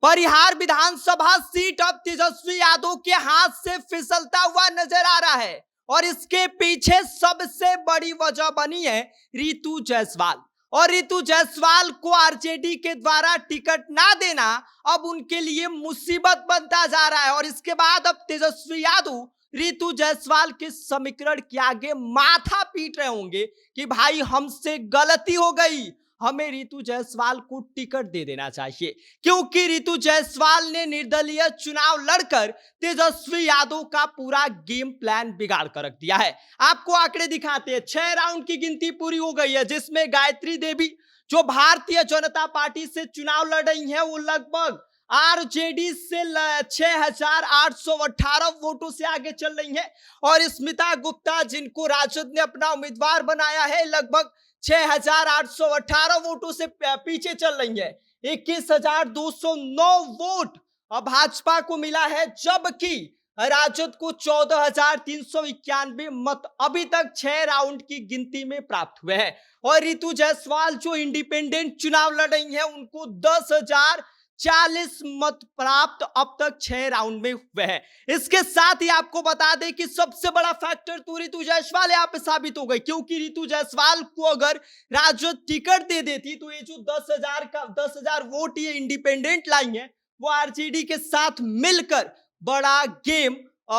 परिहार विधानसभा seat अब तेजस्वी यादव के हाथ से फिसलता हुआ नजर आ रहा है और इसके पीछे सबसे बड़ी वजह बनी है रितु जायसवाल। और रितु जायसवाल को आरजेडी के द्वारा टिकट ना देना अब उनके लिए मुसीबत बनता जा रहा है और इसके बाद अब तेजस्वी यादव रितु जायसवाल के समीकरण के आगे माथा पीट रहे होंगे कि भाई हमसे गलती हो गई, हमें रितु जायसवाल को टिकट दे देना चाहिए, क्योंकि रितु जायसवाल ने निर्दलीय चुनाव लड़कर तेजस्वी यादव का पूरा गेम प्लान बिगाड़ कर रख दिया है। आपको आंकड़े दिखाते हैं, 6 राउंड की गिनती पूरी हो गई है, जिसमें गायत्री देवी जो भारतीय जनता पार्टी से चुनाव लड़ रही है, वो लगभग आरजेडी से 6,818 वोटों से आगे चल रही है और स्मिता गुप्ता जिनको राजद ने अपना उम्मीदवार बनाया है, लगभग 6,818 वोटों से पीछे चल रही है। 21,209 वोट भाजपा को मिला है, जबकि राजद को 14,391 मत अभी तक 6 राउंड की गिनती में प्राप्त हुए हैं। और रितु जायसवाल जो इंडिपेंडेंट चुनाव लड़ रही है, उनको 10,040 मत प्राप्त अब तक 6 राउंड में हुए हैं। इसके साथ ही आपको बता दें कि सबसे बड़ा फैक्टर तो रितु जायसवाल यहाँ पे साबित हो गई, क्योंकि रितु जायसवाल को अगर राजद टिकट दे देती तो ये जो 10,000 वोट ये इंडिपेंडेंट लाई है, वो आरजेडी के साथ मिलकर बड़ा गेम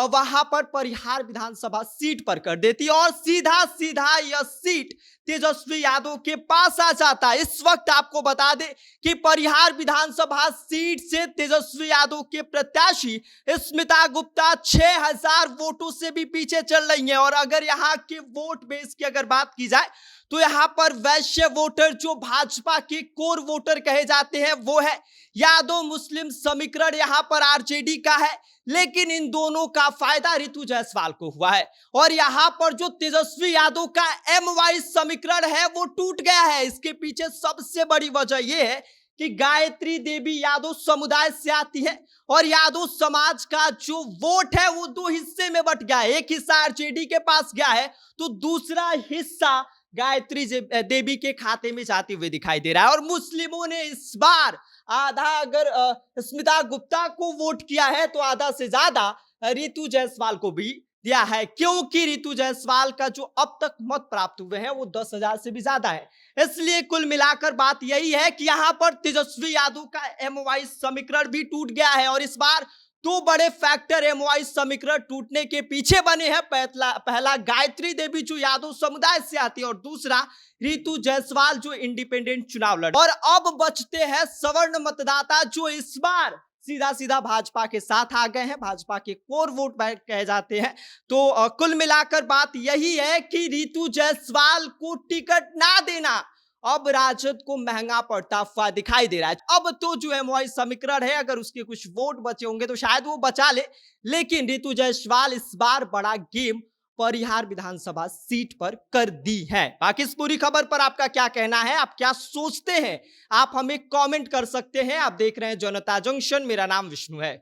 वहां पर परिहार विधानसभा सीट पर कर देती और सीधा सीधा यह सीट तेजस्वी यादव के पास आ जाता। इस वक्त आपको बता दें कि परिहार विधानसभा सीट से तेजस्वी यादव के प्रत्याशी स्मिता गुप्ता 6,000 वोटों से भी पीछे चल रही हैं। और अगर यहाँ के वोट बेस की अगर बात की जाए तो यहाँ पर वैश्य वोटर जो भाजपा के कोर वोटर कहे जाते हैं, वो है यादव मुस्लिम समीकरण यहाँ पर आरजेडी का है, लेकिन इन दोनों का फायदा रितु जायसवाल को हुआ है और यहाँ पर जो तेजस्वी यादव का एम वाई समीकरण है वो टूट गया है। इसके पीछे सबसे बड़ी वजह यह है कि गायत्री देवी यादव समुदाय से आती है और यादव समाज का जो वोट है वो 2 हिस्से में बट गया है। एक हिस्सा आरजेडी के पास गया है तो दूसरा हिस्सा गायत्री देवी के खाते में जाते हुए दिखाई दे रहा है। और मुस्लिमों ने इस बार आधा अगर स्मिता गुप्ता को वोट किया है तो आधा से ज्यादा रितु जायसवाल को भी दिया है, क्योंकि रितु जायसवाल का जो अब तक मत प्राप्त हुए हैं वो 10,000 से भी ज्यादा है। इसलिए कुल मिलाकर बात यही है कि यहाँ पर तेजस्वी यादव का एमवाई समीकरण भी टूट गया है और इस बार 2 बड़े फैक्टर एमवाई समीकरण टूटने के पीछे बने हैं। पहला गायत्री देवी जो यादव समुदाय से आती है और दूसरा रितु जायसवाल जो इंडिपेंडेंट चुनाव लड़। और अब बचते हैं सवर्ण मतदाता जो इस बार सीधा सीधा भाजपा के साथ आ गए हैं, भाजपा के कोर वोट बैंक कहे जाते हैं। तो कुल मिलाकर बात यही है कि रितु जायसवाल को टिकट ना देना अब राजद को महंगा पड़ता हुआ दिखाई दे रहा है। अब तो जो एमवाई समीकरण है, अगर उसके कुछ वोट बचे होंगे तो शायद वो बचा ले, लेकिन रितु जायसवाल इस बार बड़ा गेम परिहार विधानसभा सीट पर कर दी है। बाकी इस पूरी खबर पर आपका क्या कहना है, आप क्या सोचते हैं, आप हमें कमेंट कर सकते हैं। आप देख रहे हैं जनता जंक्शन, मेरा नाम विष्णु है।